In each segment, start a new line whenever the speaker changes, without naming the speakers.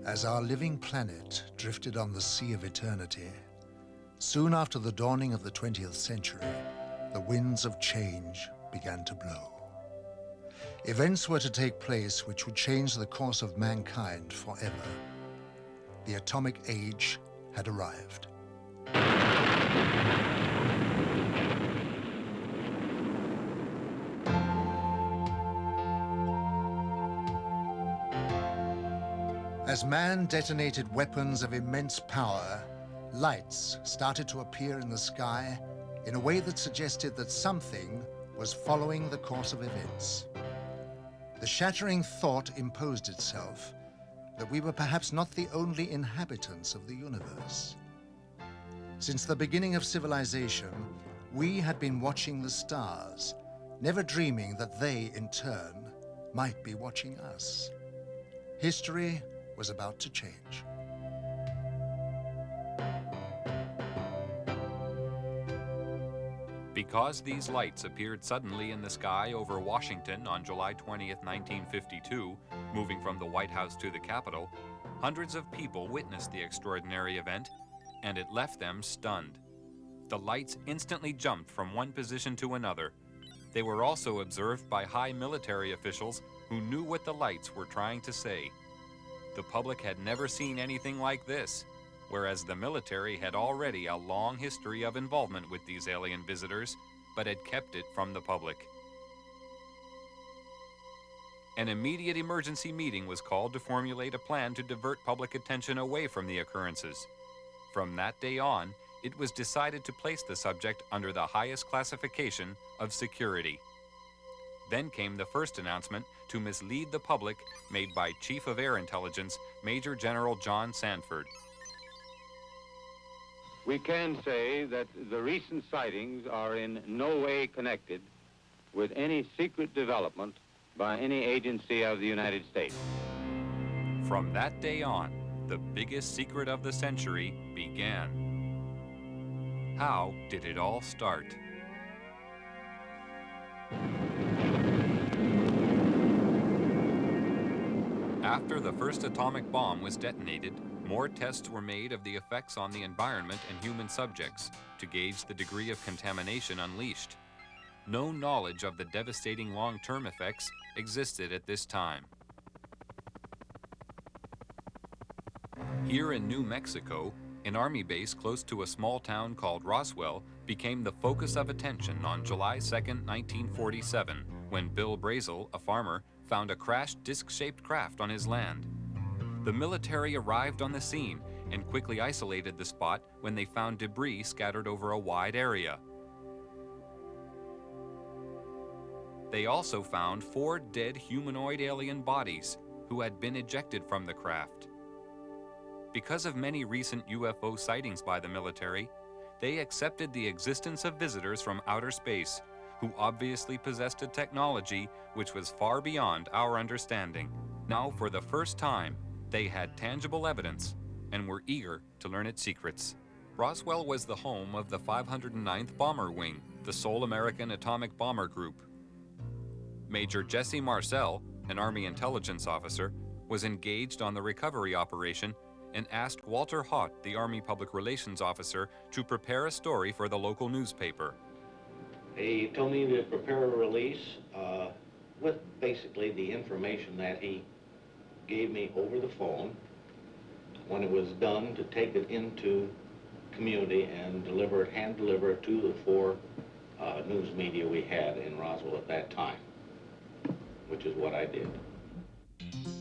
As our living planet drifted on the sea of eternity, soon after the dawning of the 20th century, the winds of change began to blow. Events were to take place which would change the course of mankind forever. The atomic age had arrived. As man detonated weapons of immense power, lights started to appear in the sky in a way that suggested that something was following the course of events. The shattering thought imposed itself that we were perhaps not the only inhabitants of the universe. Since the beginning of civilization, we had been watching the stars, never dreaming that they, in turn, might be watching us. History was about to change.
Because these lights appeared suddenly in the sky over Washington on July 20th, 1952, moving from the White House to the Capitol, hundreds of people witnessed the extraordinary event, and it left them stunned. The lights instantly jumped from one position to another. They were also observed by high military officials who knew what the lights were trying to say. The public had never seen anything like this, whereas the military had already a long history of involvement with these alien visitors, but had kept it from the public. An immediate emergency meeting was called to formulate a plan to divert public attention away from the occurrences. From that day on, it was decided to place the subject under the highest classification of security. Then came the first announcement to mislead the public made by Chief of Air Intelligence, Major General John Sanford.
We can say that the recent sightings are in no way connected with any secret development by any agency of the United States.
From that day on, the biggest secret of the century began. How did it all start? After the first atomic bomb was detonated, more tests were made of the effects on the environment and human subjects to gauge the degree of contamination unleashed. No knowledge of the devastating long-term effects existed at this time. Here in New Mexico, an army base close to a small town called Roswell became the focus of attention on July 2, 1947, when Bill Brazel, a farmer, found a crashed disc-shaped craft on his land. The military arrived on the scene and quickly isolated the spot when they found debris scattered over a wide area. They also found 4 dead humanoid alien bodies who had been ejected from the craft. Because of many recent UFO sightings by the military, they accepted the existence of visitors from outer space who obviously possessed a technology which was far beyond our understanding. Now, for the first time, they had tangible evidence and were eager to learn its secrets. Roswell was the home of the 509th Bomber Wing, the sole American atomic bomber group. Major Jesse Marcel, an Army intelligence officer, was engaged on the recovery operation and asked Walter Haught, the Army Public Relations officer, to prepare a story for the local newspaper.
He told me to prepare a release with basically the information that he gave me over the phone. When it was done, to take it into community and deliver it, hand deliver it to the 4 news media we had in Roswell at that time, which is what I did.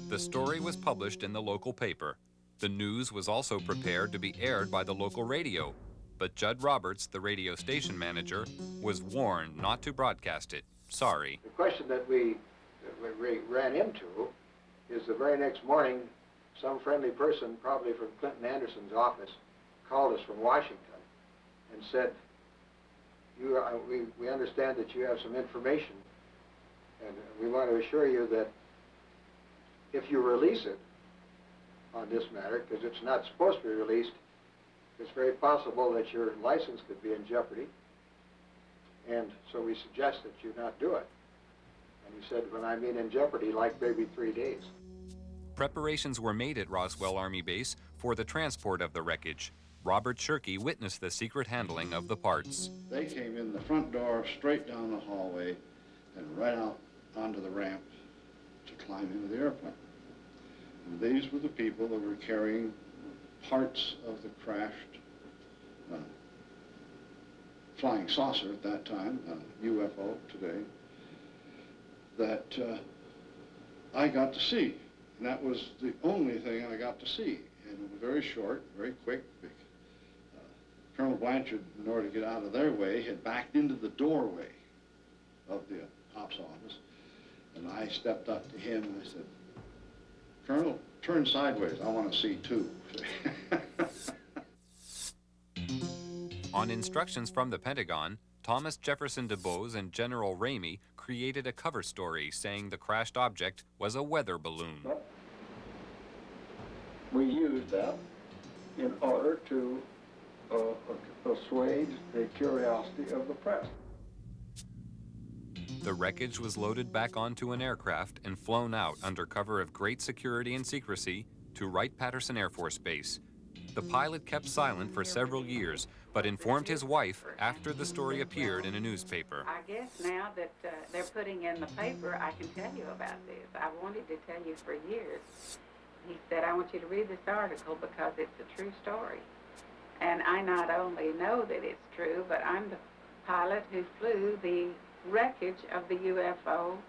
The story was published in the local paper. The news was also prepared to be aired by the local radio, but Judd Roberts, the radio station manager, was warned not to broadcast it. Sorry.
The question that we ran into is the very next morning, some friendly person, probably from Clinton Anderson's office, called us from Washington and said, we understand that you have some information, and we want to assure you that if you release it on this matter, because it's not supposed to be released, it's very possible that your license could be in jeopardy, and so we suggest that you not do it. And he said, when I mean in jeopardy, like maybe 3 days.
Preparations were made at Roswell Army Base for the transport of the wreckage. Robert Shirkey witnessed the secret handling of the parts.
They came in the front door, straight down the hallway, and right out onto the ramp to climb into the airplane. And these were the people that were carrying parts of the crashed flying saucer at that time, UFO today, that I got to see. And that was the only thing I got to see. And it was very short, very quick. Colonel Blanchard, in order to get out of their way, had backed into the doorway of the ops office. And I stepped up to him and I said, "Colonel, turn sideways. I want to see too."
On instructions from the Pentagon, Thomas Jefferson DuBose and General Ramey created a cover story saying the crashed object was a weather balloon.
But we used that in order to assuage the curiosity of the press.
The wreckage was loaded back onto an aircraft and flown out under cover of great security and secrecy to Wright-Patterson Air Force Base. The pilot kept silent for several years, but informed his wife after the story appeared in a newspaper.
I guess now that they're putting in the paper, I can tell you about this. I wanted to tell you for years. He said, "I want you to read this article because it's a true story." And I not only know that it's true, but I'm the pilot who flew the wreckage of the UFO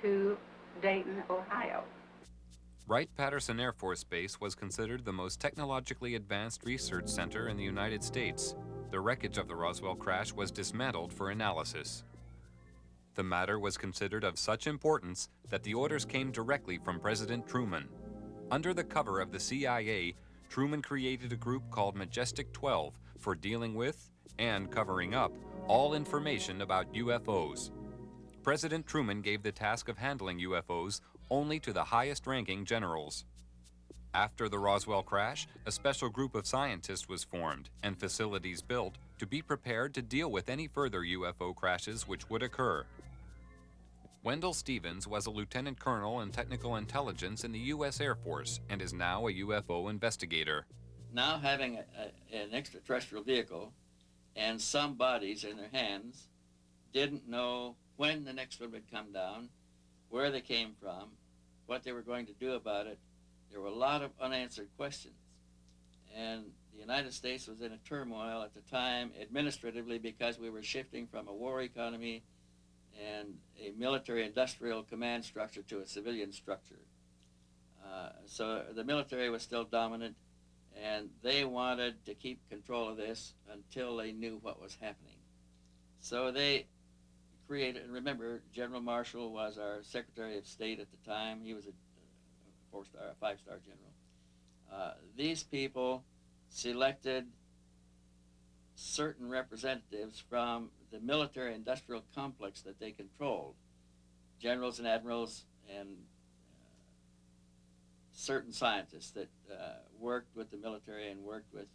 to Dayton, Ohio.
Wright-Patterson Air Force Base was considered the most technologically advanced research center in the United States. The wreckage of the Roswell crash was dismantled for analysis. The matter was considered of such importance that the orders came directly from President Truman. Under the cover of the CIA, Truman created a group called Majestic 12 for dealing with and covering up all information about UFOs. President Truman gave the task of handling UFOs only to the highest-ranking generals. After the Roswell crash, a special group of scientists was formed and facilities built to be prepared to deal with any further UFO crashes which would occur. Wendell Stevens was a lieutenant colonel in technical intelligence in the U.S. Air Force and is now a UFO investigator.
Now having an extraterrestrial vehicle and some bodies in their hands, didn't know when the next one would come down, where they came from, what they were going to do about it. There were a lot of unanswered questions. And the United States was in a turmoil at the time administratively because we were shifting from a war economy and a military-industrial command structure to a civilian structure. So the military was still dominant, and they wanted to keep control of this until they knew what was happening. So they created, and remember, General Marshall was our Secretary of State at the time. He was a five-star general. These people selected certain representatives from the military-industrial complex that they controlled, generals and admirals and certain scientists that worked with the military and worked with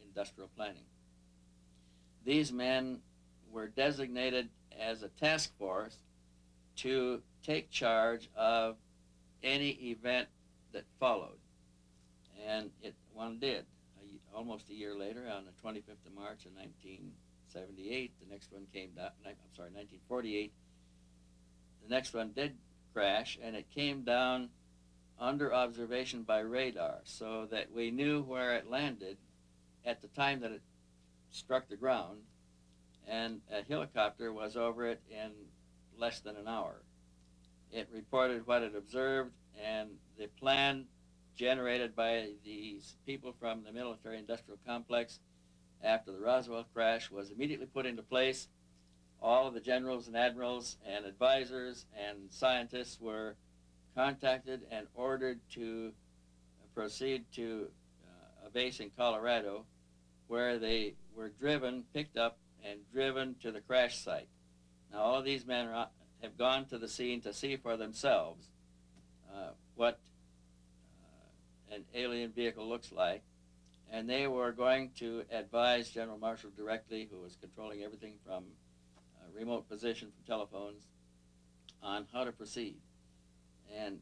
industrial planning. These men were designated as a task force to take charge of any event that followed. And one did. Almost a year later, on the 25th of March of 1978, the next one came down, 1948, the next one did crash, and it came down under observation by radar, so that we knew where it landed at the time that it struck the ground, and a helicopter was over it in less than an hour. It reported what it observed, and the plan generated by these people from the military-industrial complex after the Roswell crash was immediately put into place. All of the generals and admirals and advisors and scientists were contacted and ordered to proceed to a base in Colorado, where they were picked up and driven to the crash site. Now all of these men have gone to the scene to see for themselves what an alien vehicle looks like, and they were going to advise General Marshall directly, who was controlling everything from remote position from telephones, on how to proceed. And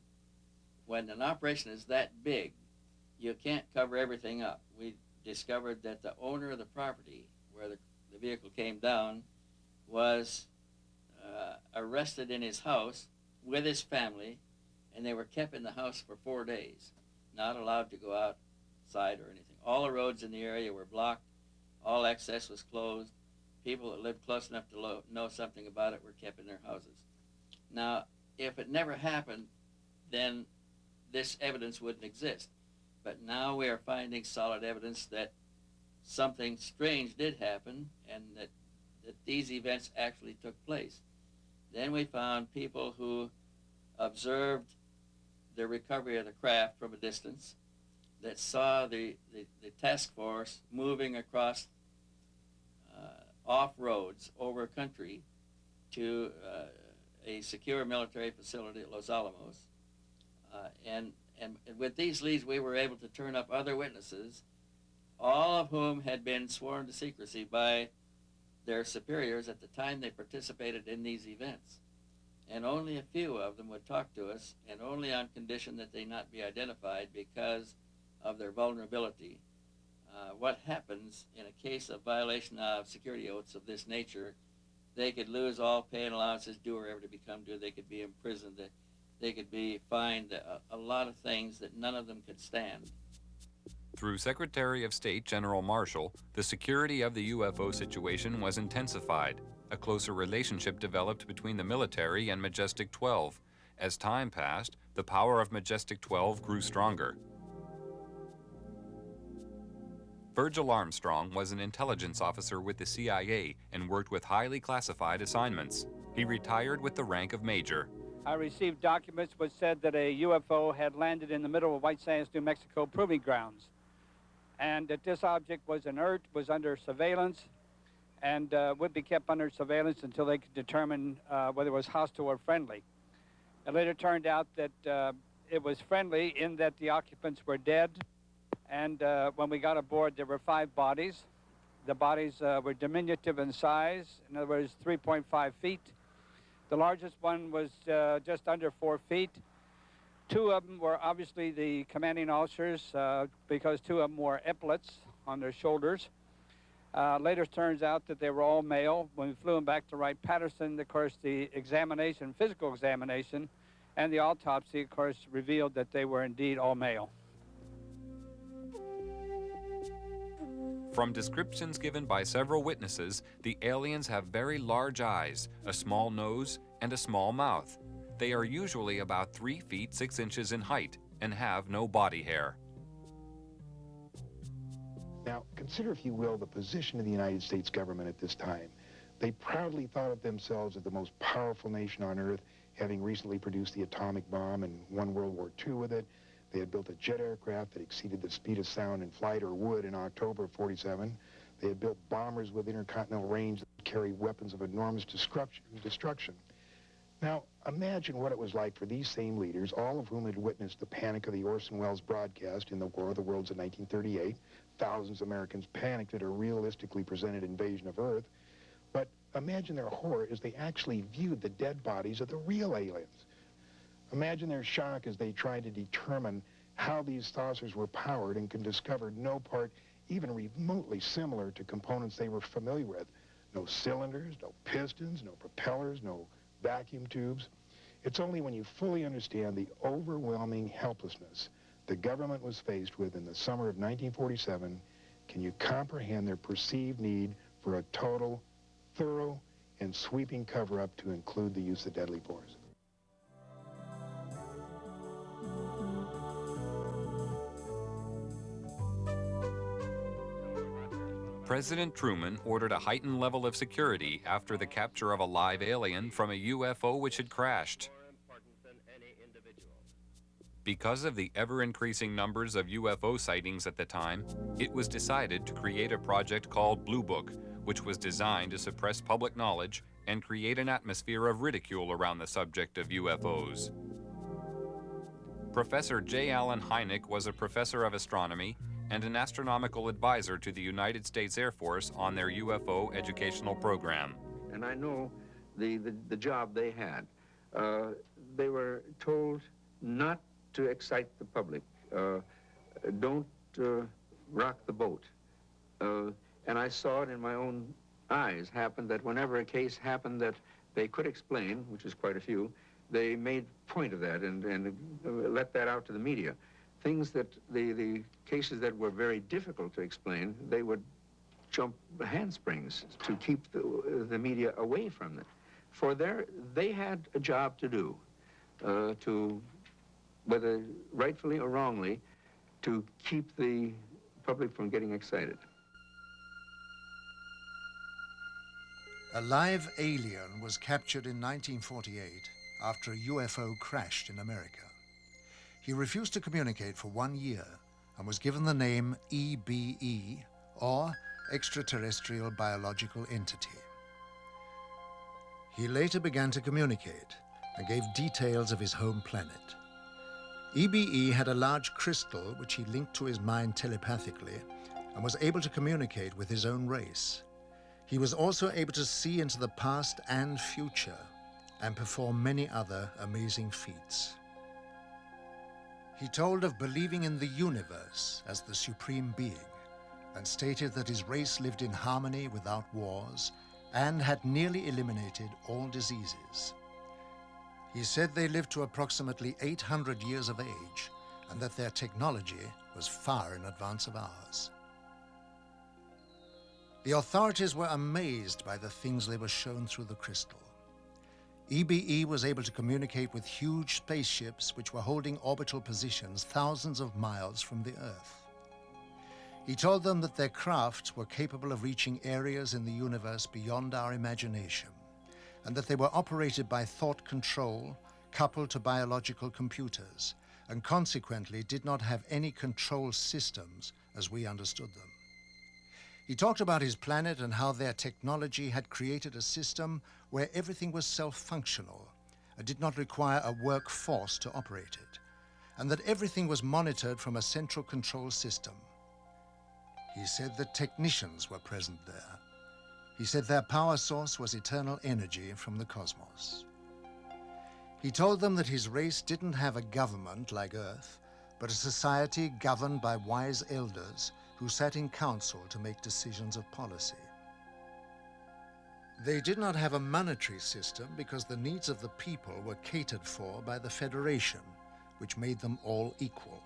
when an operation is that big, you can't cover everything up. We discovered that the owner of the property where the vehicle came down was arrested in his house with his family, and they were kept in the house for 4 days, not allowed to go outside or anything. All the roads in the area were blocked. All access was closed. People that lived close enough to know something about it were kept in their houses. Now, if it never happened, then this evidence wouldn't exist. But now we are finding solid evidence that something strange did happen and that these events actually took place. Then we found people who observed the recovery of the craft from a distance, that saw the task force moving across off roads over country to a secure military facility at Los Alamos. And with these leads, we were able to turn up other witnesses, all of whom had been sworn to secrecy by their superiors at the time they participated in these events. And only a few of them would talk to us, and only on condition that they not be identified because of their vulnerability. What happens in a case of violation of security oaths of this nature, they could lose all pay and allowances due or ever to become due. They could be imprisoned. They could be fined a lot of things that none of them could stand.
Through Secretary of State General Marshall, the security of the UFO situation was intensified. A closer relationship developed between the military and Majestic 12. As time passed, the power of Majestic 12 grew stronger. Virgil Armstrong was an intelligence officer with the CIA and worked with highly classified assignments. He retired with the rank of major.
I received documents which said that a UFO had landed in the middle of White Sands, New Mexico proving grounds, and that this object was inert, was under surveillance, and would be kept under surveillance until they could determine whether it was hostile or friendly. It later turned out that it was friendly in that the occupants were dead, and when we got aboard, there were 5 bodies. The bodies were diminutive in size, in other words, 3.5 feet. The largest one was just under 4 feet. 2 of them were obviously the commanding officers because 2 of them wore epaulets on their shoulders. Later turns out that they were all male. When we flew them back to Wright-Patterson, of course, the examination, physical examination, and the autopsy, of course, revealed that they were indeed all male.
From descriptions given by several witnesses, the aliens have very large eyes, a small nose, and a small mouth. They are usually about 3 feet 6 inches in height and have no body hair.
Now, consider, if you will, the position of the United States government at this time. They proudly thought of themselves as the most powerful nation on Earth, having recently produced the atomic bomb and won World War II with it. They had built a jet aircraft that exceeded the speed of sound in flight, or would, in October of '47. They had built bombers with intercontinental range that carried weapons of enormous destruction. Now, imagine what it was like for these same leaders, all of whom had witnessed the panic of the Orson Welles broadcast in the War of the Worlds in 1938. Thousands of Americans panicked at a realistically presented invasion of Earth. But imagine their horror as they actually viewed the dead bodies of the real aliens. Imagine their shock as they tried to determine how these saucers were powered and could discover no part even remotely similar to components they were familiar with. No cylinders, no pistons, no propellers, no vacuum tubes. It's only when you fully understand the overwhelming helplessness the government was faced with in the summer of 1947 can you comprehend their perceived need for a total, thorough, and sweeping cover-up to include the use of deadly force.
President Truman ordered a heightened level of security after the capture of a live alien from a UFO which had crashed. Because of the ever-increasing numbers of UFO sightings at the time, it was decided to create a project called Blue Book, which was designed to suppress public knowledge and create an atmosphere of ridicule around the subject of UFOs. Professor J. Allen Hynek was a professor of astronomy and an astronomical advisor to the United States Air Force on their UFO educational program.
And I know the job they had. They were told not excite the public. Don't rock the boat. And I saw it in my own eyes happen that whenever a case happened that they could explain, which is quite a few, they made point of that and let that out to the media. Things that the cases that were very difficult to explain, they would jump handsprings to keep the media away from it. For they had a job to do, to, whether rightfully or wrongly, to keep the public from getting excited.
A live alien was captured in 1948 after a UFO crashed in America. He refused to communicate for 1 year and was given the name EBE, or Extraterrestrial Biological Entity. He later began to communicate and gave details of his home planet. EBE had a large crystal which he linked to his mind telepathically and was able to communicate with his own race. He was also able to see into the past and future and perform many other amazing feats. He told of believing in the universe as the supreme being and stated that his race lived in harmony without wars and had nearly eliminated all diseases. He said they lived to approximately 800 years of age and that their technology was far in advance of ours. The authorities were amazed by the things they were shown through the crystal. EBE was able to communicate with huge spaceships which were holding orbital positions thousands of miles from the Earth. He told them that their craft were capable of reaching areas in the universe beyond our imagination, and that they were operated by thought control coupled to biological computers, and consequently did not have any control systems as we understood them. He talked about his planet and how their technology had created a system where everything was self-functional and did not require a workforce to operate it, and that everything was monitored from a central control system. He said that technicians were present there. He said their power source was eternal energy from the cosmos. He told them that his race didn't have a government like Earth, but a society governed by wise elders who sat in council to make decisions of policy. They did not have a monetary system because the needs of the people were catered for by the Federation, which made them all equal.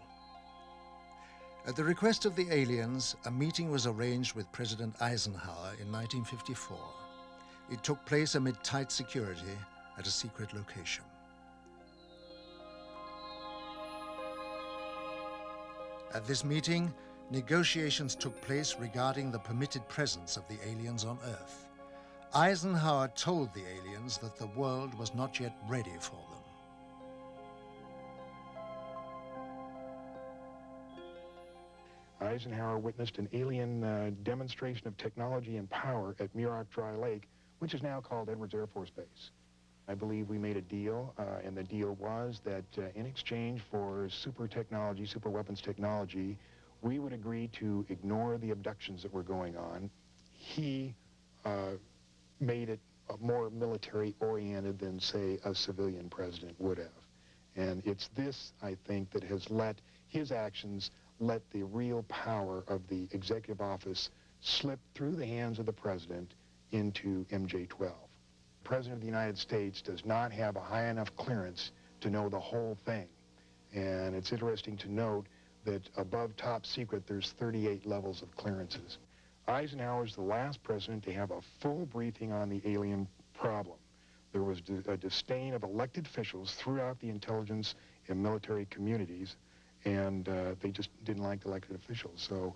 At the request of the aliens, a meeting was arranged with President Eisenhower in 1954. It took place amid tight security at a secret location. At this meeting, negotiations took place regarding the permitted presence of the aliens on Earth. Eisenhower told the aliens that the world was not yet ready for them.
Eisenhower witnessed an alien demonstration of technology and power at Muroc Dry Lake, which is now called Edwards Air Force Base. I believe we made a deal, and the deal was that in exchange for super technology, super weapons technology, we would agree to ignore the abductions that were going on. He made it more military-oriented than, say, a civilian president would have. And it's this, I think, that has let his actions let the real power of the executive office slip through the hands of the president into MJ-12. The President of the United States does not have a high enough clearance to know the whole thing. And it's interesting to note that above top secret, there's 38 levels of clearances. Eisenhower's the last president to have a full briefing on the alien problem. There was a disdain of elected officials throughout the intelligence and military communities, and they just didn't like elected officials. So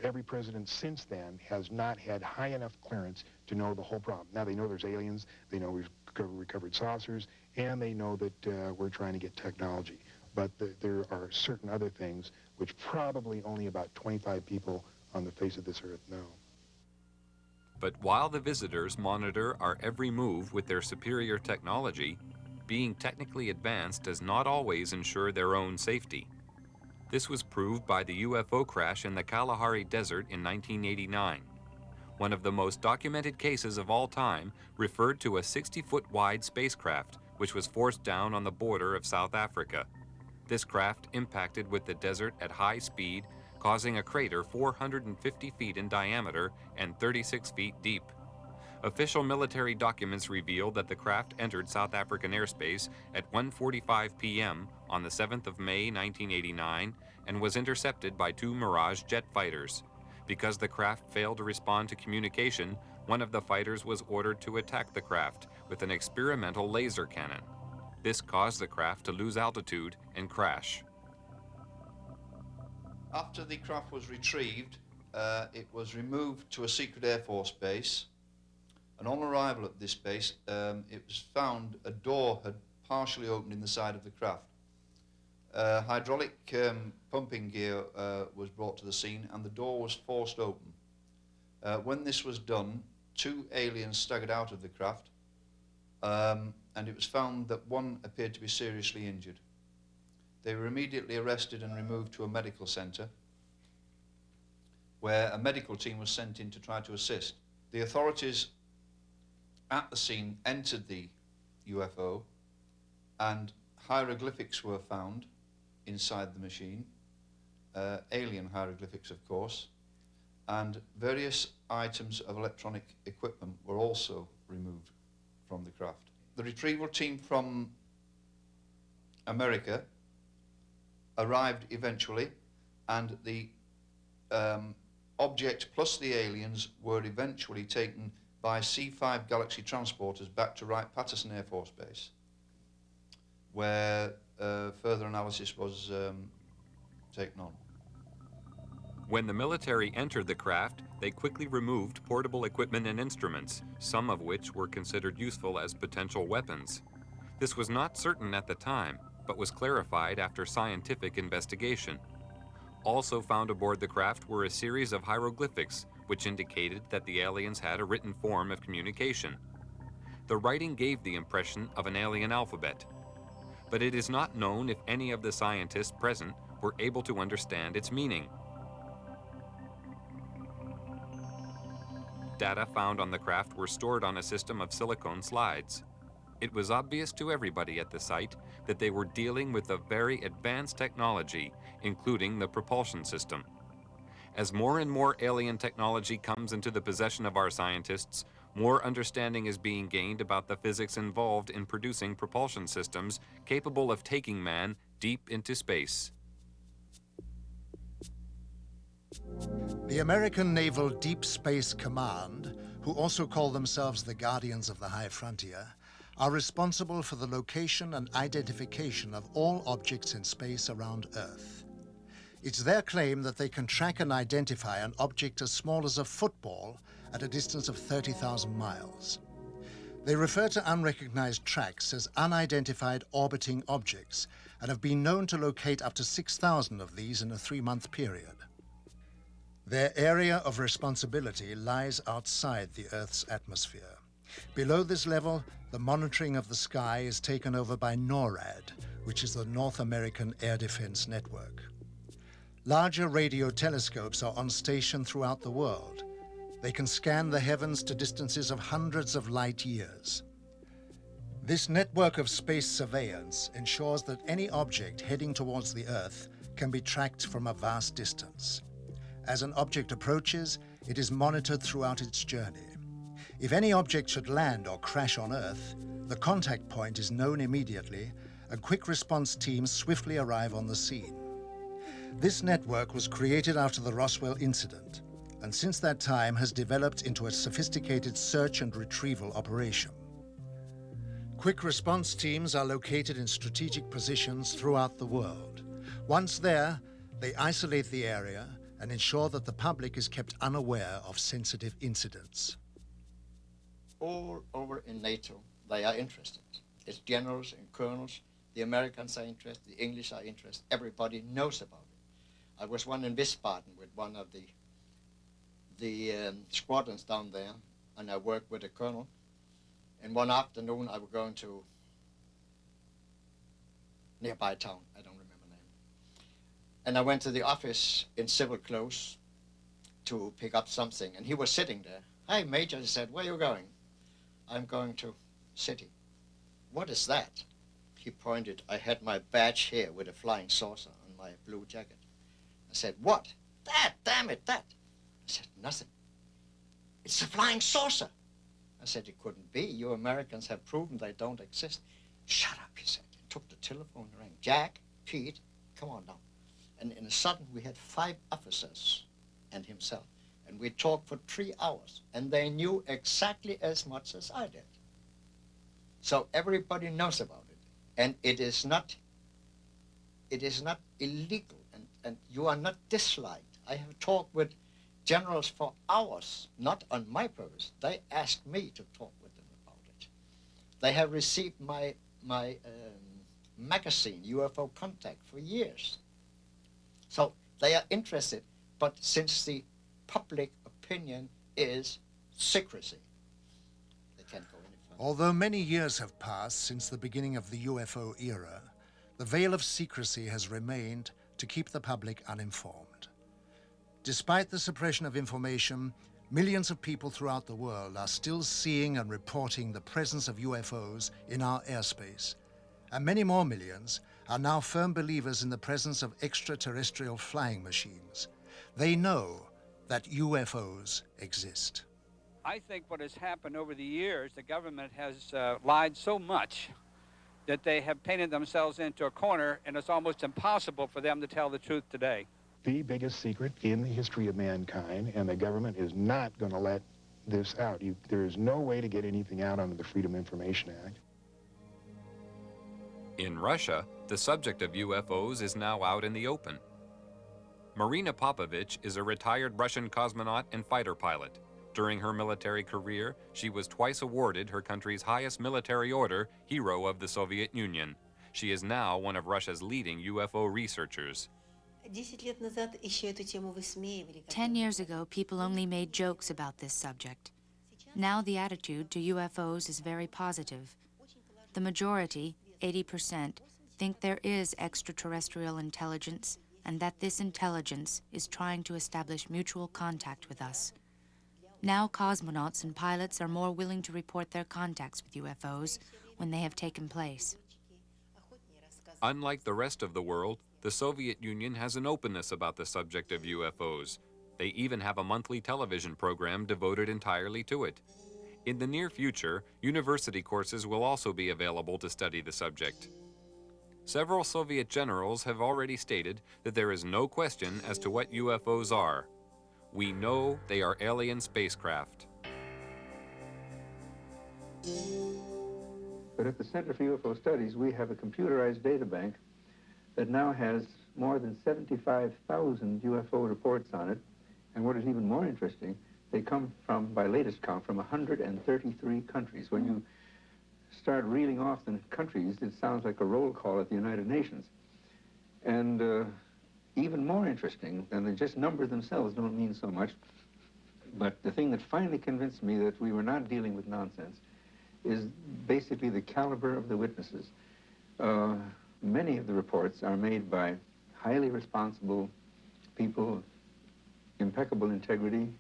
every president since then has not had high enough clearance to know the whole problem. Now they know there's aliens, they know we've recovered saucers, and they know that we're trying to get technology. But there are certain other things which probably only about 25 people on the face of this earth know.
But while the visitors monitor our every move with their superior technology, being technically advanced does not always ensure their own safety. This was proved by the UFO crash in the Kalahari Desert in 1989. One of the most documented cases of all time referred to a 60-foot wide spacecraft which was forced down on the border of South Africa. This craft impacted with the desert at high speed, causing a crater 450 feet in diameter and 36 feet deep. Official military documents reveal that the craft entered South African airspace at 1:45 p.m. on the 7th of May 1989 and was intercepted by 2 Mirage jet fighters. Because the craft failed to respond to communication, one of the fighters was ordered to attack the craft with an experimental laser cannon. This caused the craft to lose altitude and crash.
After the craft was retrieved, it was removed to a secret Air Force base. And on arrival at this base, it was found a door had partially opened in the side of the craft. Hydraulic pumping gear was brought to the scene and the door was forced open. When this was done, 2 aliens staggered out of the craft, and it was found that one appeared to be seriously injured. They were immediately arrested and removed to a medical center, where a medical team was sent in to try to assist. The authorities at the scene entered the UFO, and hieroglyphics were found inside the machine, alien hieroglyphics, of course, and various items of electronic equipment were also removed from the craft. The retrieval team from America arrived eventually, and the object plus the aliens were eventually taken by C-5 Galaxy transporters back to Wright-Patterson Air Force Base, where further analysis was taken on.
When the military entered the craft, they quickly removed portable equipment and instruments, some of which were considered useful as potential weapons. This was not certain at the time, but was clarified after scientific investigation. Also found aboard the craft were a series of hieroglyphics, which indicated that the aliens had a written form of communication. The writing gave the impression of an alien alphabet, but it is not known if any of the scientists present were able to understand its meaning. Data found on the craft were stored on a system of silicone slides. It was obvious to everybody at the site that they were dealing with a very advanced technology, including the propulsion system. As more and more alien technology comes into the possession of our scientists, more understanding is being gained about the physics involved in producing propulsion systems capable of taking man deep into space.
The American Naval Deep Space Command, who also call themselves the Guardians of the High Frontier, are responsible for the location and identification of all objects in space around Earth. It's their claim that they can track and identify an object as small as a football at a distance of 30,000 miles. They refer to unrecognized tracks as unidentified orbiting objects and have been known to locate up to 6,000 of these in a 3-month period. Their area of responsibility lies outside the Earth's atmosphere. Below this level, the monitoring of the sky is taken over by NORAD, which is the North American Air Defense Network. Larger radio telescopes are on station throughout the world. They can scan the heavens to distances of hundreds of light years. This network of space surveillance ensures that any object heading towards the Earth can be tracked from a vast distance. As an object approaches, it is monitored throughout its journey. If any object should land or crash on Earth, the contact point is known immediately, and quick response teams swiftly arrive on the scene. This network was created after the Roswell incident, and since that time has developed into a sophisticated search and retrieval operation. Quick response teams are located in strategic positions throughout the world. Once there, they isolate the area and ensure that the public is kept unaware of sensitive incidents.
All over in NATO, they are interested. It's generals and colonels. The Americans are interested, the English are interested. Everybody knows about it. I was one in Wiesbaden with one of the squadrons down there, and I worked with a colonel. And one afternoon, I was going to nearby town, I don't remember the name. And I went to the office in civil clothes to pick up something, and he was sitting there. "Hey, Major," he said, "where are you going?" "I'm going to city." "What is that?" he pointed, I had my badge here with a flying saucer on my blue jacket. I said, what? That, damn it, that. I said, nothing. It's a flying saucer. I said, it couldn't be. You Americans have proven they don't exist. Shut up, he said. He took the telephone and rang. Jack, Pete, come on now. And in a sudden, we had 5 officers and himself. And we talked for 3 hours. And they knew exactly as much as I did. So everybody knows about it. And it is not illegal. And you are not disliked. I have talked with generals for hours, not on my purpose. They asked me to talk with them about it. They have received my magazine, UFO Contact, for years. So they are interested, but since the public opinion is secrecy, they can't go any further.
Although many years have passed since the beginning of the UFO era, the veil of secrecy has remained to keep the public uninformed. Despite the suppression of information, millions of people throughout the world are still seeing and reporting the presence of UFOs in our airspace, and many more millions are now firm believers in the presence of extraterrestrial flying machines. They know that UFOs exist.
I think what has happened over the years, the government has lied so much that they have painted themselves into a corner, and it's almost impossible for them to tell the truth today.
The biggest secret in the history of mankind, and the government is not going to let this out. There is no way to get anything out under the Freedom of Information Act.
In Russia, the subject of UFOs is now out in the open. Marina Popovich is a retired Russian cosmonaut and fighter pilot. During her military career, she was twice awarded her country's highest military order, Hero of the Soviet Union. She is now one of Russia's leading UFO researchers.
10 years ago, people only made jokes about this subject. Now the attitude to UFOs is very positive. The majority, 80%, think there is extraterrestrial intelligence and that this intelligence is trying to establish mutual contact with us. Now cosmonauts and pilots are more willing to report their contacts with UFOs when they have taken place.
Unlike the rest of the world, the Soviet Union has an openness about the subject of UFOs. They even have a monthly television program devoted entirely to it. In the near future, university courses will also be available to study the subject. Several Soviet generals have already stated that there is no question as to what UFOs are. We know they are alien spacecraft.
But at the Center for UFO Studies, we have a computerized data bank that now has more than 75,000 UFO reports on it. And what is even more interesting, they come from, by latest count, from 133 countries. When you start reeling off the countries, it sounds like a roll call at the United Nations. And even more interesting, and the just numbers themselves don't mean so much, but the thing that finally convinced me that we were not dealing with nonsense is basically the caliber of the witnesses. Many of the reports are made by highly responsible people, impeccable integrity,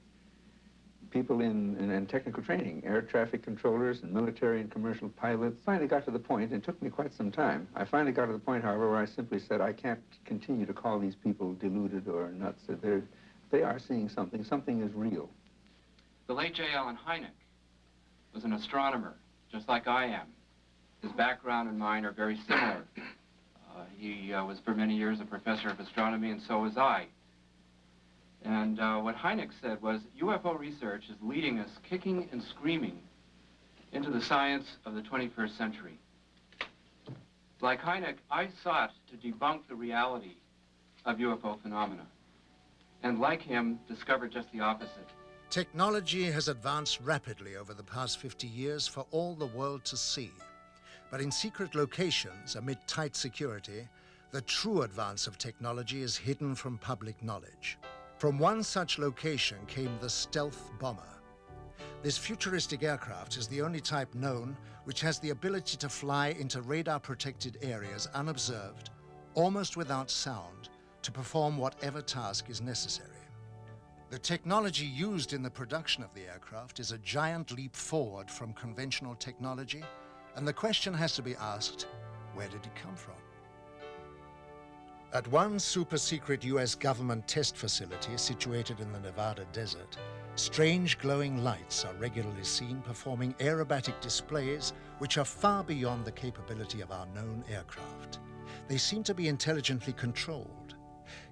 people in technical training, air traffic controllers and military and commercial pilots. Finally got to the point, and it took me quite some time. I finally got to the point, however, where I simply said, I can't continue to call these people deluded or nuts. They are seeing something. Something is real.
The late J. Allen Hynek was an astronomer, just like I am. His background and mine are very similar. He was for many years a professor of astronomy, and so was I. And what Hynek said was, UFO research is leading us kicking and screaming into the science of the 21st century. Like Hynek, I sought to debunk the reality of UFO phenomena, and like him, discovered just the opposite.
Technology has advanced rapidly over the past 50 years for all the world to see. But in secret locations, amid tight security, the true advance of technology is hidden from public knowledge. From one such location came the stealth bomber. This futuristic aircraft is the only type known which has the ability to fly into radar-protected areas unobserved, almost without sound, to perform whatever task is necessary. The technology used in the production of the aircraft is a giant leap forward from conventional technology, and the question has to be asked, Where did it come from? At one super-secret US government test facility situated in the Nevada desert, strange glowing lights are regularly seen performing aerobatic displays which are far beyond the capability of our known aircraft. They seem to be intelligently controlled.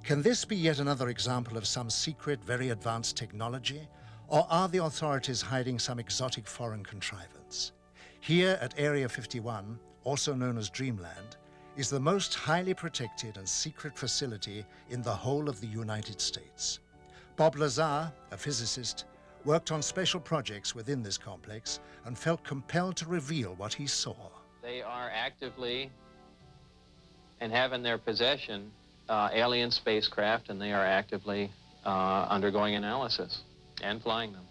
Can this be yet another example of some secret, very advanced technology? Or are the authorities hiding some exotic foreign contrivance? Here at Area 51, also known as Dreamland, is the most highly protected and secret facility in the whole of the United States. Bob Lazar, a physicist, worked on special projects within this complex and felt compelled to reveal what he saw.
They are actively and have in their possession alien spacecraft, and they are actively undergoing analysis and flying them.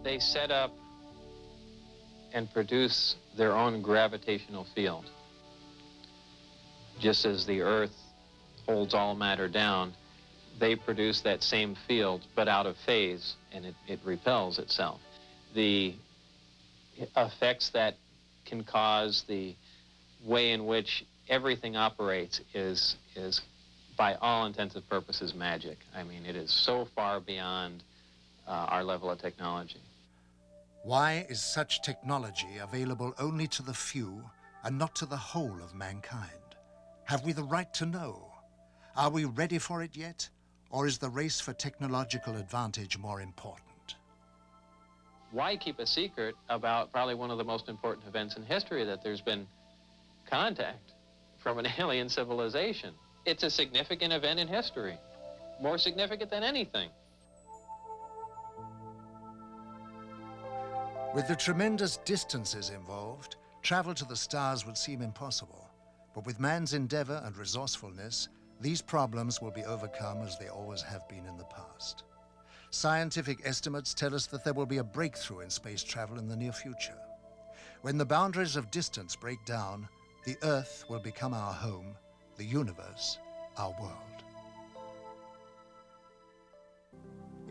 They set up and produce their own gravitational field. Just as the Earth holds all matter down, they produce that same field, but out of phase, and it repels itself. The effects that can cause, the way in which everything operates is by all intents and purposes, magic. I mean, it is so far beyond our level of technology.
Why is such technology available only to the few and not to the whole of mankind? Have we the right to know? Are we ready for it yet? Or is the race for technological advantage more important?
Why keep a secret about probably one of the most important events in history, that there's been contact from an alien civilization? It's a significant event in history, more significant than anything.
With the tremendous distances involved, travel to the stars would seem impossible. But with man's endeavor and resourcefulness, these problems will be overcome as they always have been in the past. Scientific estimates tell us that there will be a breakthrough in space travel in the near future. When the boundaries of distance break down, the Earth will become our home, the universe our world.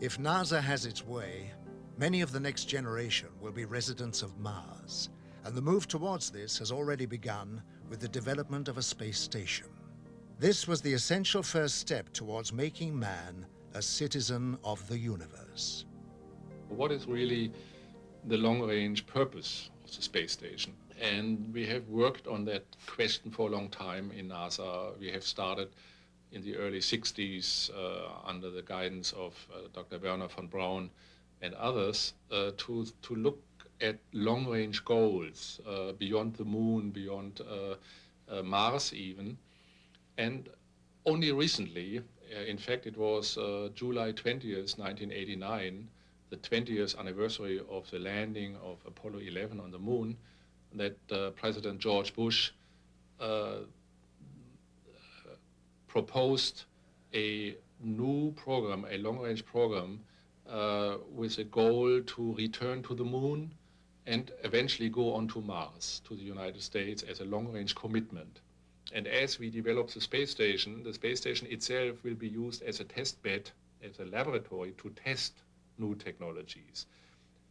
If NASA has its way, many of the next generation will be residents of Mars, and the move towards this has already begun with the development of a space station. This was the essential first step towards making man a citizen of the universe.
What is really the long-range purpose of the space station? And we have worked on that question for a long time in NASA. We have started in the early 60s under the guidance of Dr. Werner von Braun and others to look at long-range goals beyond the moon, beyond Mars even. And only recently, in fact it was July 20th, 1989, the 20th anniversary of the landing of Apollo 11 on the moon, that President George Bush proposed a new program, a long-range program, with a goal to return to the moon and eventually go on to Mars, to the United States, as a long-range commitment. And as we develop the space station itself will be used as a test bed, as a laboratory to test new technologies.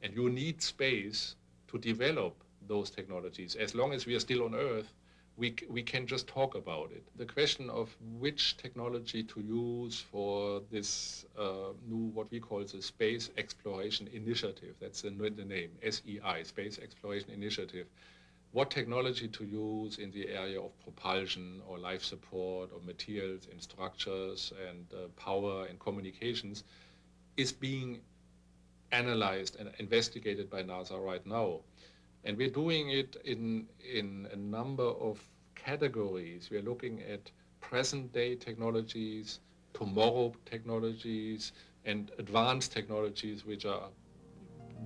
And you need space to develop those technologies. As long as we are still on Earth, we can just talk about it. The question of which technology to use for this new, what we call the Space Exploration Initiative, that's the name, SEI, Space Exploration Initiative. What technology to use in the area of propulsion or life support or materials and structures and power and communications is being analyzed and investigated by NASA right now. And we're doing it in a number of categories. We're looking at present-day technologies, tomorrow technologies, and advanced technologies which are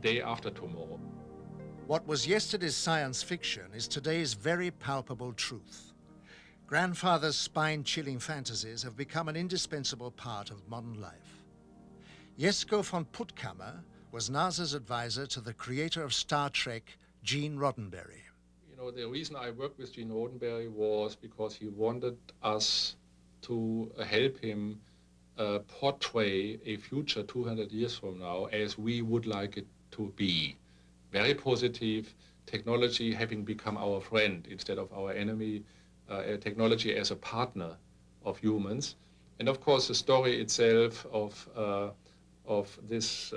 day after tomorrow.
What was yesterday's science fiction is today's very palpable truth. Grandfather's spine-chilling fantasies have become an indispensable part of modern life. Jesko von Puttkammer was NASA's advisor to the creator of Star Trek, Gene Roddenberry.
You know, the reason I worked with Gene Roddenberry was because he wanted us to help him portray a future 200 years from now as we would like it to be. Very positive, technology having become our friend instead of our enemy, technology as a partner of humans. And of course, the story itself of this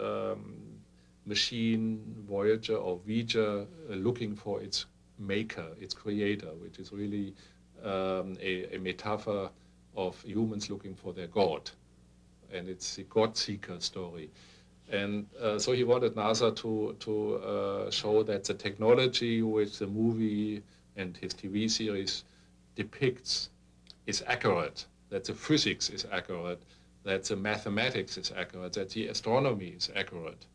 machine, Voyager or V'ger, looking for its maker, its creator, which is really a metaphor of humans looking for their God. And it's the God-seeker story. And so he wanted NASA to show that the technology which the movie and his TV series depicts is accurate, that the physics is accurate, that the mathematics is accurate, that the astronomy is accurate.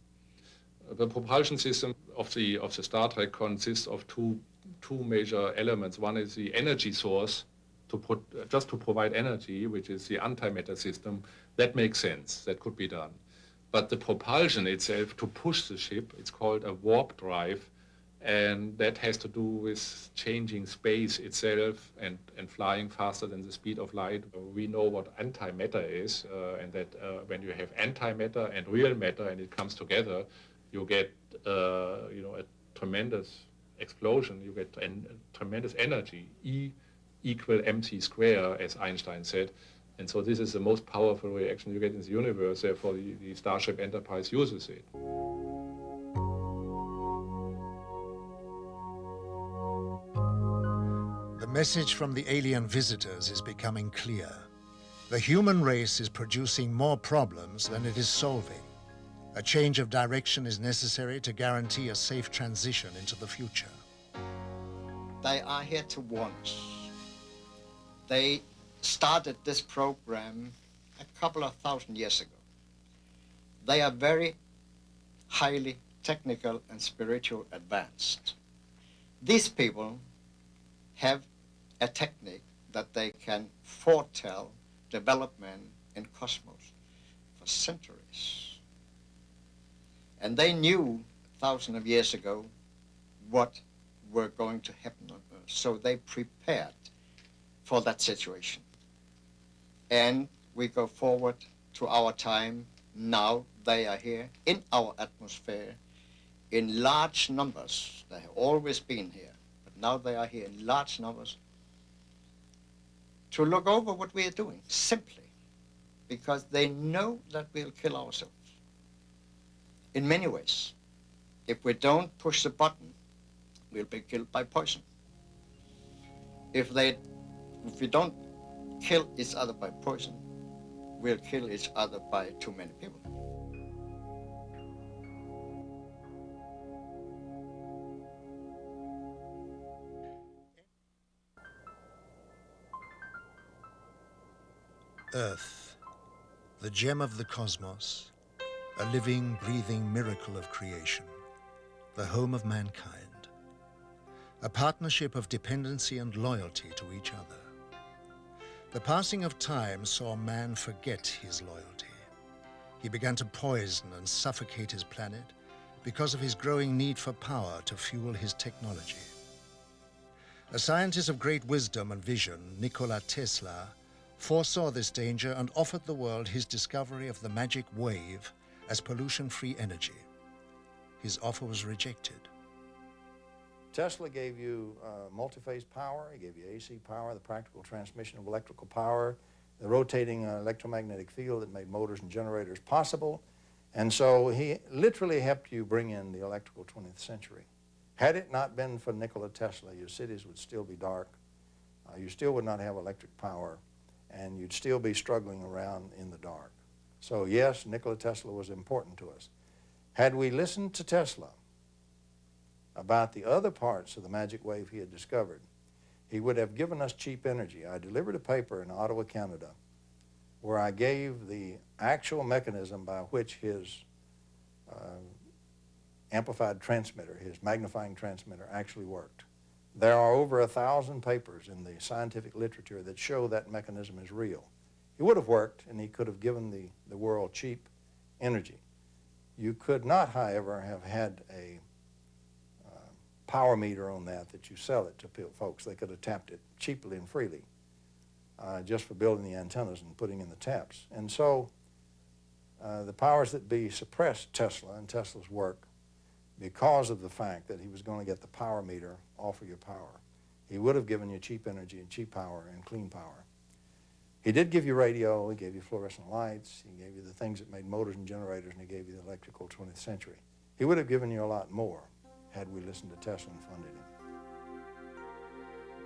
The propulsion system of the Star Trek consists of two major elements. One is the energy source, just to provide energy, which is the antimatter system. That makes sense, that could be done. But the propulsion itself, to push the ship, it's called a warp drive, and that has to do with changing space itself and flying faster than the speed of light. We know what antimatter is, and that when you have antimatter and real matter and it comes together, you get a tremendous explosion, you get a tremendous energy, E equal mc square, as Einstein said. And so this is the most powerful reaction you get in the universe, therefore the Starship Enterprise uses it.
The message from the alien visitors is becoming clear. The human race is producing more problems than it is solving. A change of direction is necessary to guarantee a safe transition into the future.
They are here to warn us. They started this program a couple of thousand years ago. They are very highly technical and spiritual advanced. These people have a technique that they can foretell development in cosmos for centuries. And they knew thousands of years ago what were going to happen on Earth. So they prepared for that situation. And we go forward to our time. Now they are here in our atmosphere in large numbers. They have always been here, but now they are here in large numbers to look over what we are doing, simply because they know that we'll kill ourselves in many ways. If we don't push the button, we'll be killed by poison. If we don't kill each other by poison, we'll kill each other by too many people.
Earth, the gem of the cosmos, a living, breathing miracle of creation, the home of mankind, a partnership of dependency and loyalty to each other. The passing of time saw man forget his loyalty. He began to poison and suffocate his planet because of his growing need for power to fuel his technology. A scientist of great wisdom and vision, Nikola Tesla, foresaw this danger and offered the world his discovery of the magic wave as pollution-free energy. His offer was rejected.
Tesla gave you multi-phase power, he gave you AC power, the practical transmission of electrical power, the rotating electromagnetic field that made motors and generators possible. And so he literally helped you bring in the electrical 20th century. Had it not been for Nikola Tesla, your cities would still be dark, you still would not have electric power, and you'd still be struggling around in the dark. So yes, Nikola Tesla was important to us. Had we listened to Tesla about the other parts of the magic wave he had discovered, he would have given us cheap energy. I delivered a paper in Ottawa, Canada, where I gave the actual mechanism by which his amplified transmitter, his magnifying transmitter, actually worked. There are over 1,000 papers in the scientific literature that show that mechanism is real. It would have worked, and he could have given the world cheap energy. You could not, however, have had a power meter on that you sell it to folks. They could have tapped it cheaply and freely just for building the antennas and putting in the taps. And so the powers that be suppressed Tesla and Tesla's work because of the fact that he was going to get the power meter off of your power. He would have given you cheap energy and cheap power and clean power. He did give you radio, he gave you fluorescent lights, he gave you the things that made motors and generators, and he gave you the electrical 20th century. He would have given you a lot more had we listened to Tesla and funded him.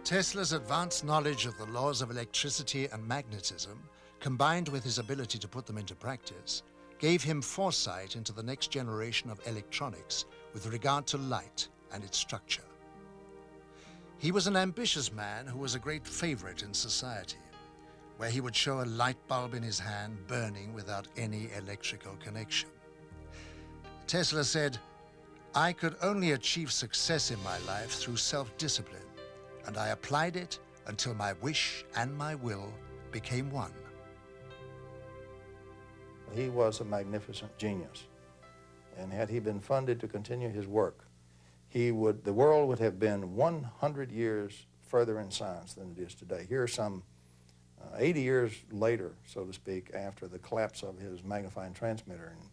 Tesla's advanced knowledge of the laws of electricity and magnetism, combined with his ability to put them into practice, gave him foresight into the next generation of electronics with regard to light and its structure. He was an ambitious man who was a great favorite in society, where he would show a light bulb in his hand burning without any electrical connection. Tesla said, "I could only achieve success in my life through self-discipline, and I applied it until my wish and my will became one."
He was a magnificent genius, and had he been funded to continue his work, the world would have been 100 years further in science than it is today. Here some 80 years later, so to speak, after the collapse of his magnifying transmitter, and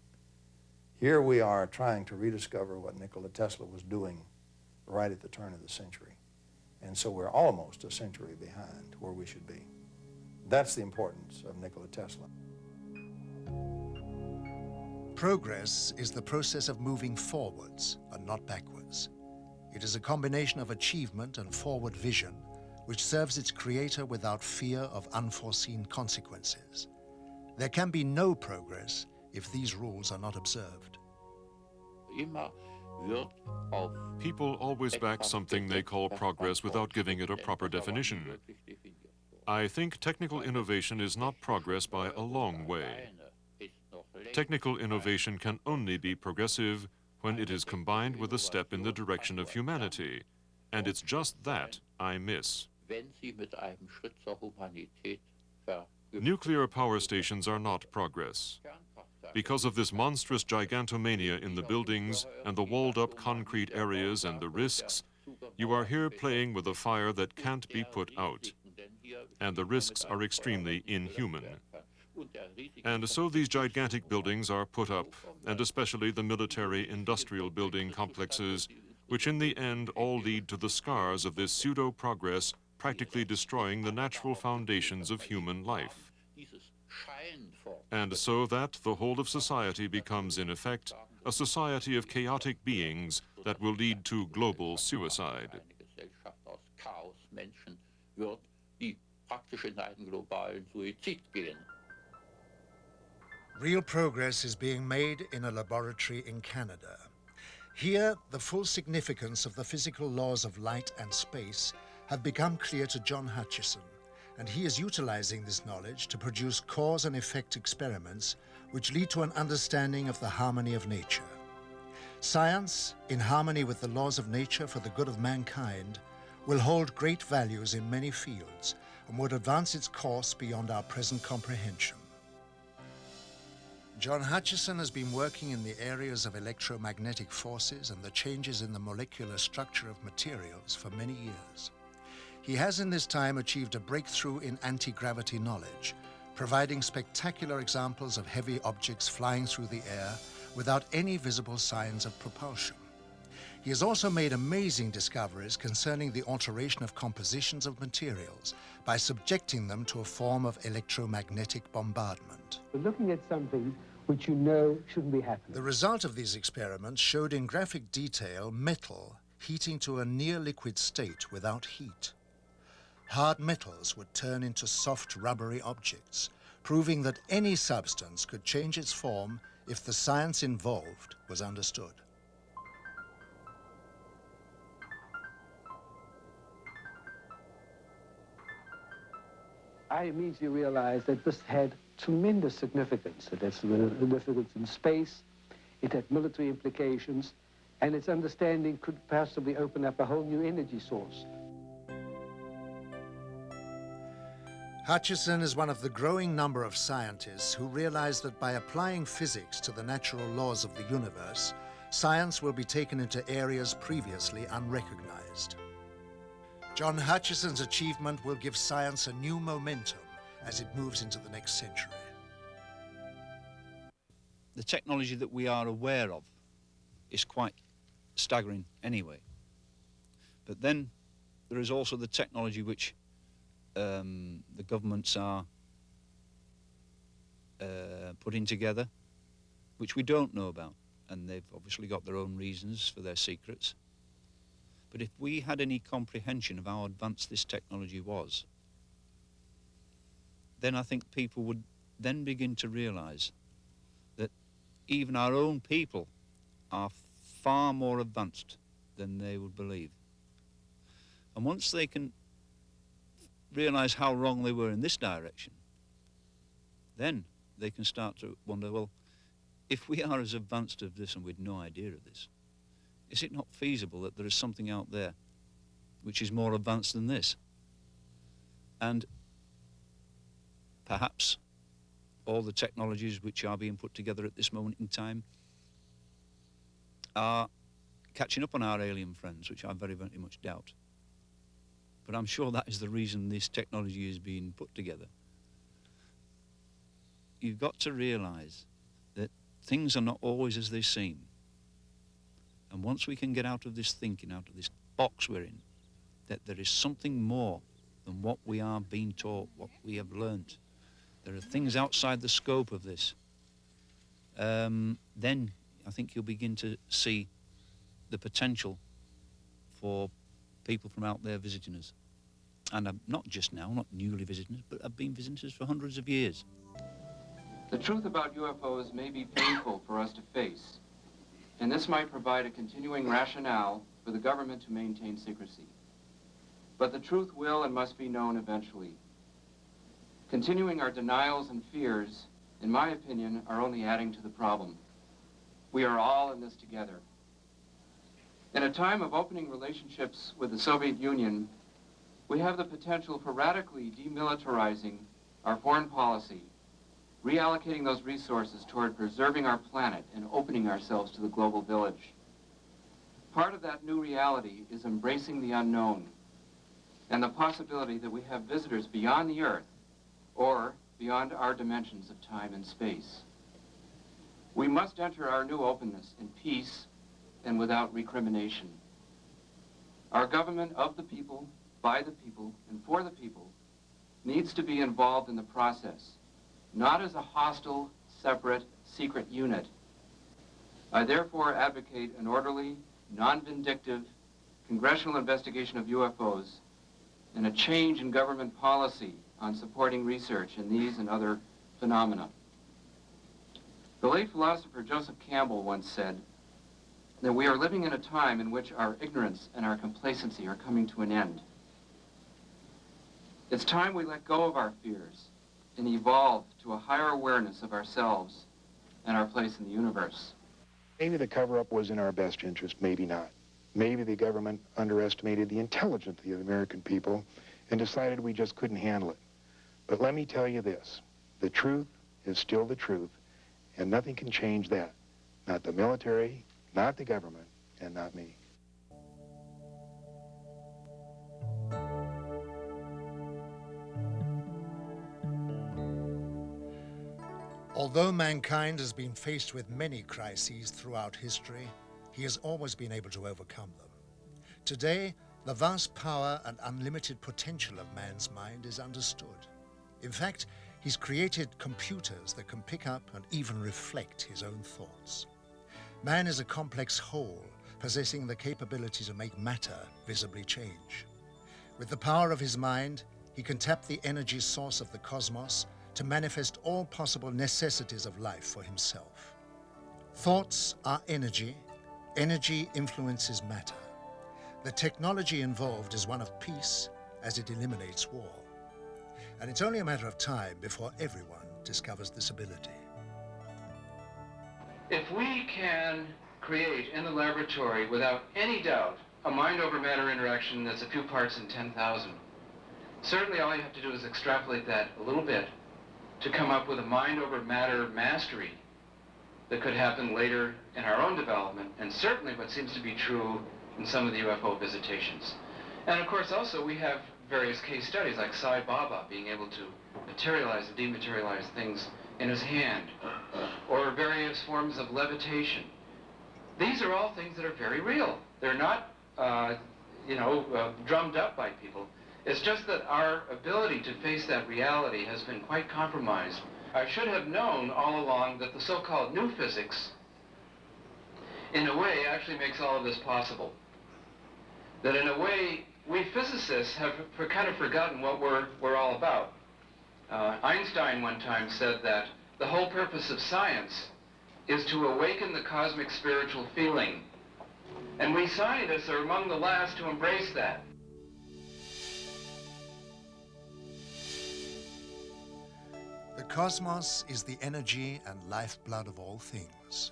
here we are trying to rediscover what Nikola Tesla was doing right at the turn of the century. And so we're almost a century behind where we should be. That's the importance of Nikola Tesla.
Progress is the process of moving forwards and not backwards. It is a combination of achievement and forward vision, which serves its creator without fear of unforeseen consequences. There can be no progress if these rules are not observed.
People always back something they call progress without giving it a proper definition. I think technical innovation is not progress by a long way. Technical innovation can only be progressive when it is combined with a step in the direction of humanity, and it's just that I miss. Nuclear power stations are not progress. Because of this monstrous gigantomania in the buildings and the walled-up concrete areas and the risks, you are here playing with a fire that can't be put out. And the risks are extremely inhuman. And so these gigantic buildings are put up, and especially the military-industrial building complexes, which in the end all lead to the scars of this pseudo-progress practically destroying the natural foundations of human life. And so that the whole of society becomes, in effect, a society of chaotic beings that will lead to global suicide.
Real progress is being made in a laboratory in Canada. Here, the full significance of the physical laws of light and space have become clear to John Hutchison, and he is utilizing this knowledge to produce cause and effect experiments which lead to an understanding of the harmony of nature. Science, in harmony with the laws of nature for the good of mankind, will hold great values in many fields and would advance its course beyond our present comprehension. John Hutchison has been working in the areas of electromagnetic forces and the changes in the molecular structure of materials for many years. He has in this time achieved a breakthrough in anti-gravity knowledge, providing spectacular examples of heavy objects flying through the air without any visible signs of propulsion. He has also made amazing discoveries concerning the alteration of compositions of materials by subjecting them to a form of electromagnetic bombardment.
We're looking at something which you know shouldn't be happening.
The result of these experiments showed in graphic detail metal heating to a near liquid state without heat. Hard metals would turn into soft rubbery objects, proving that any substance could change its form if the science involved was understood.
I immediately realized that this had tremendous significance. It had significance in space, it had military implications, and its understanding could possibly open up a whole new energy source.
Hutchison is one of the growing number of scientists who realize that by applying physics to the natural laws of the universe, science will be taken into areas previously unrecognized. John Hutchison's achievement will give science a new momentum as it moves into the next century.
The technology that we are aware of is quite staggering anyway. But then there is also the technology which the governments are putting together, which we don't know about, and they've obviously got their own reasons for their secrets. But if we had any comprehension of how advanced this technology was, then I think people would then begin to realize that even our own people are far more advanced than they would believe. And once they can realize how wrong they were in this direction, then they can start to wonder, well, if we are as advanced as this and we'd no idea of this, is it not feasible that there is something out there which is more advanced than this? And perhaps all the technologies which are being put together at this moment in time are catching up on our alien friends, which I very, very much doubt. But I'm sure that is the reason this technology is being put together. You've got to realize that things are not always as they seem. And once we can get out of this thinking, out of this box we're in, that there is something more than what we are being taught, what we have learnt. There are things outside the scope of this. Then I think you'll begin to see the potential for people from out there visiting us. And not just now, not newly visiting us, but have been visiting us for hundreds of years.
The truth about UFOs may be painful for us to face, and this might provide a continuing rationale for the government to maintain secrecy. But the truth will and must be known eventually. Continuing our denials and fears, in my opinion, are only adding to the problem. We are all in this together. In a time of opening relationships with the Soviet Union, we have the potential for radically demilitarizing our foreign policy, reallocating those resources toward preserving our planet and opening ourselves to the global village. Part of that new reality is embracing the unknown and the possibility that we have visitors beyond the Earth or beyond our dimensions of time and space. We must enter our new openness in peace and without recrimination. Our government of the people, by the people, and for the people needs to be involved in the process, not as a hostile, separate, secret unit. I therefore advocate an orderly, non-vindictive congressional investigation of UFOs and a change in government policy on supporting research in these and other phenomena. The late philosopher Joseph Campbell once said that we are living in a time in which our ignorance and our complacency are coming to an end. It's time we let go of our fears and evolve to a higher awareness of ourselves and our place in the universe.
Maybe the cover-up was in our best interest, maybe not. Maybe the government underestimated the intelligence of the American people and decided we just couldn't handle it. But let me tell you this, the truth is still the truth, and nothing can change that. Not the military, not the government, and not me.
Although mankind has been faced with many crises throughout history, he has always been able to overcome them. Today, the vast power and unlimited potential of man's mind is understood. In fact, he's created computers that can pick up and even reflect his own thoughts. Man is a complex whole, possessing the capability to make matter visibly change. With the power of his mind, he can tap the energy source of the cosmos to manifest all possible necessities of life for himself. Thoughts are energy. Energy influences matter. The technology involved is one of peace, as it eliminates war. And it's only a matter of time before everyone discovers this ability.
If we can create in the laboratory, without any doubt, a mind-over-matter interaction that's a few parts in 10,000, certainly all you have to do is extrapolate that a little bit to come up with a mind-over-matter mastery that could happen later in our own development, and certainly what seems to be true in some of the UFO visitations. And of course also we have various case studies like Sai Baba being able to materialize and dematerialize things in his hand, or various forms of levitation. These are all things that are very real. They're not, drummed up by people. It's just that our ability to face that reality has been quite compromised. I should have known all along that the so-called new physics, in a way, actually makes all of this possible. That in a way, we physicists have kind of forgotten what we're all about. Einstein one time said that the whole purpose of science is to awaken the cosmic spiritual feeling. And we scientists are among the last to embrace that.
The cosmos is the energy and lifeblood of all things.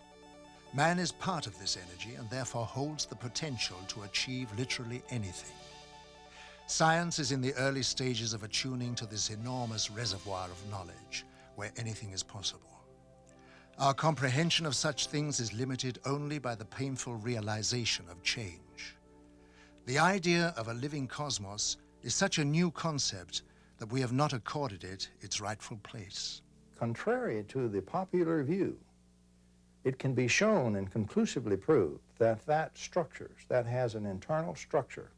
Man is part of this energy and therefore holds the potential to achieve literally anything. Science is in the early stages of attuning to this enormous reservoir of knowledge, where anything is possible. Our comprehension of such things is limited only by the painful realization of change. The idea of a living cosmos is such a new concept that we have not accorded it its rightful place.
Contrary to the popular view, it can be shown and conclusively proved that that has an internal structure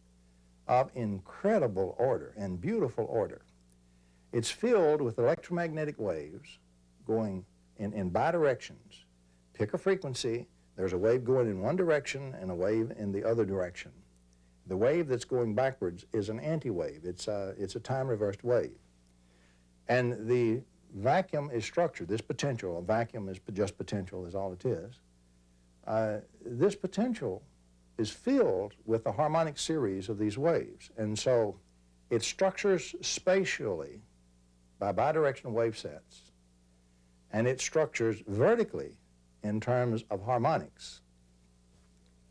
of incredible order and beautiful order. It's filled with electromagnetic waves going in bidirections. Pick a frequency, there's a wave going in one direction and a wave in the other direction. The wave that's going backwards is an anti-wave. It's a time-reversed wave. And the vacuum is structured, this potential, a vacuum is just potential is all it is. This potential is filled with a harmonic series of these waves. And so it structures spatially by bidirectional wave sets, and it structures vertically in terms of harmonics.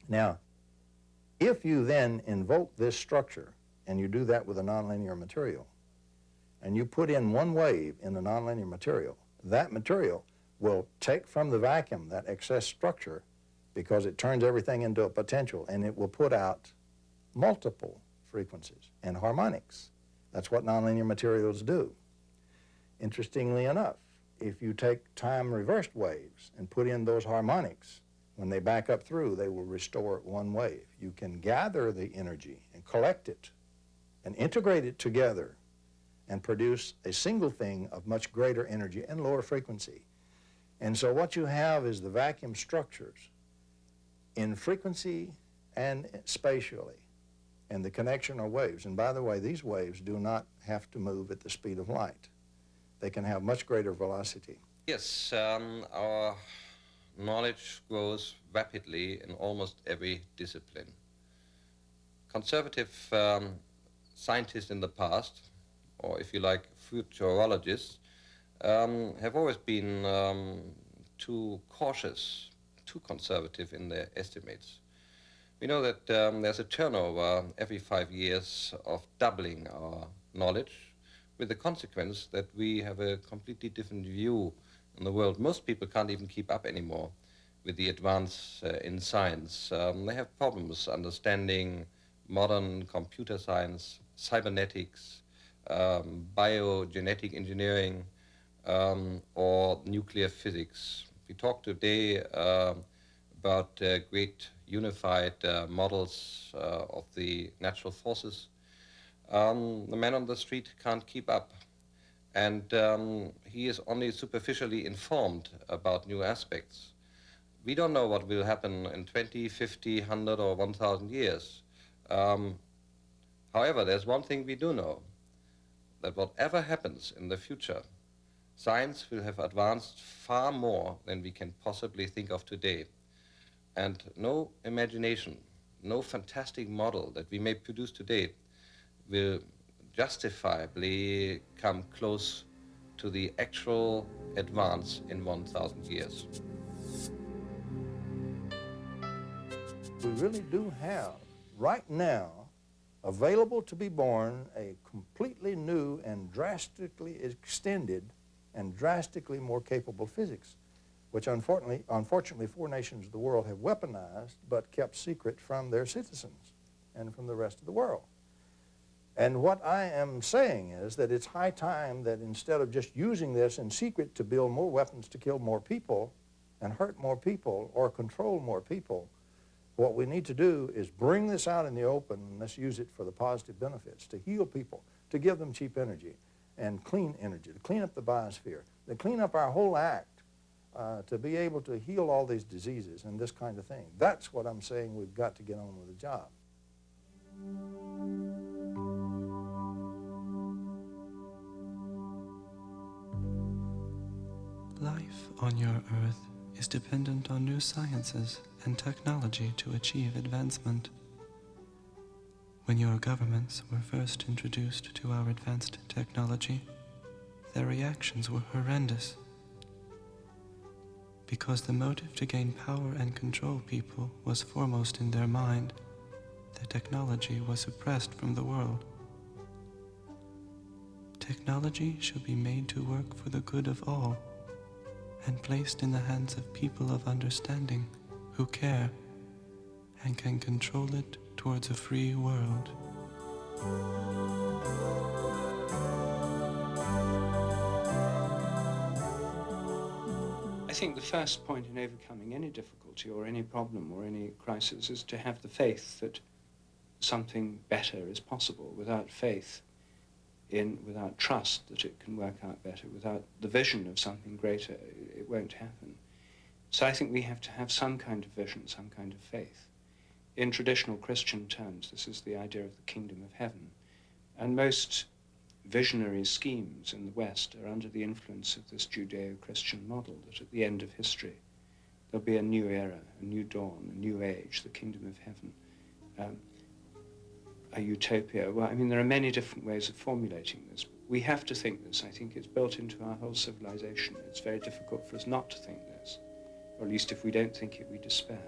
Now, if you then invoke this structure, and you do that with a nonlinear material, and you put in one wave in the nonlinear material, that material will take from the vacuum that excess structure because it turns everything into a potential, and it will put out multiple frequencies and harmonics. That's what nonlinear materials do. Interestingly enough, if you take time-reversed waves and put in those harmonics, when they back up through, they will restore one wave. You can gather the energy and collect it and integrate it together and produce a single thing of much greater energy and lower frequency. And so what you have is the vacuum structures in frequency and spatially, and the connection are waves. And by the way, these waves do not have to move at the speed of light. They can have much greater velocity.
Yes, our knowledge grows rapidly in almost every discipline. Conservative scientists in the past, or if you like, futurologists, have always been too cautious, too conservative in their estimates. We know that there's a turnover every 5 years of doubling our knowledge, with the consequence that we have a completely different view in the world. Most people can't even keep up anymore with the advance in science. They have problems understanding modern computer science, cybernetics, biogenetic engineering, or nuclear physics. We talked today about great unified models of the natural forces. The man on the street can't keep up, and he is only superficially informed about new aspects. We don't know what will happen in 20, 50, 100, or 1,000 years. However, there's one thing we do know, that whatever happens in the future, science will have advanced far more than we can possibly think of today. And no imagination, no fantastic model that we may produce today will justifiably come close to the actual advance in 1,000 years.
We really do have, right now, available to be born a completely new and drastically extended and drastically more capable physics, which unfortunately 4 nations of the world have weaponized but kept secret from their citizens and from the rest of the world. And what I am saying is that it's high time that instead of just using this in secret to build more weapons to kill more people and hurt more people or control more people. What we need to do is bring this out in the open, and let's use it for the positive benefits, to heal people, to give them cheap energy and clean energy, to clean up the biosphere, to clean up our whole act, to be able to heal all these diseases and this kind of thing. That's what I'm saying we've got to get on with the job.
Life on your Earth is dependent on new sciences and technology to achieve advancement. When your governments were first introduced to our advanced technology, their reactions were horrendous. Because the motive to gain power and control people was foremost in their mind, the technology was suppressed from the world. Technology should be made to work for the good of all, and placed in the hands of people of understanding who care and can control it towards a free world.
I think the first point in overcoming any difficulty or any problem or any crisis is to have the faith that something better is possible. Without faith, without trust that it can work out better, without the vision of something greater, it won't happen. So I think we have to have some kind of vision, some kind of faith. In traditional Christian terms, this is the idea of the kingdom of heaven. And most visionary schemes in the West are under the influence of this Judeo-Christian model, that at the end of history there'll be a new era, a new dawn, a new age, the kingdom of heaven, a utopia. Well, I mean, there are many different ways of formulating this. We have to think this. I think it's built into our whole civilization. It's very difficult for us not to think this, or at least if we don't think it, we despair.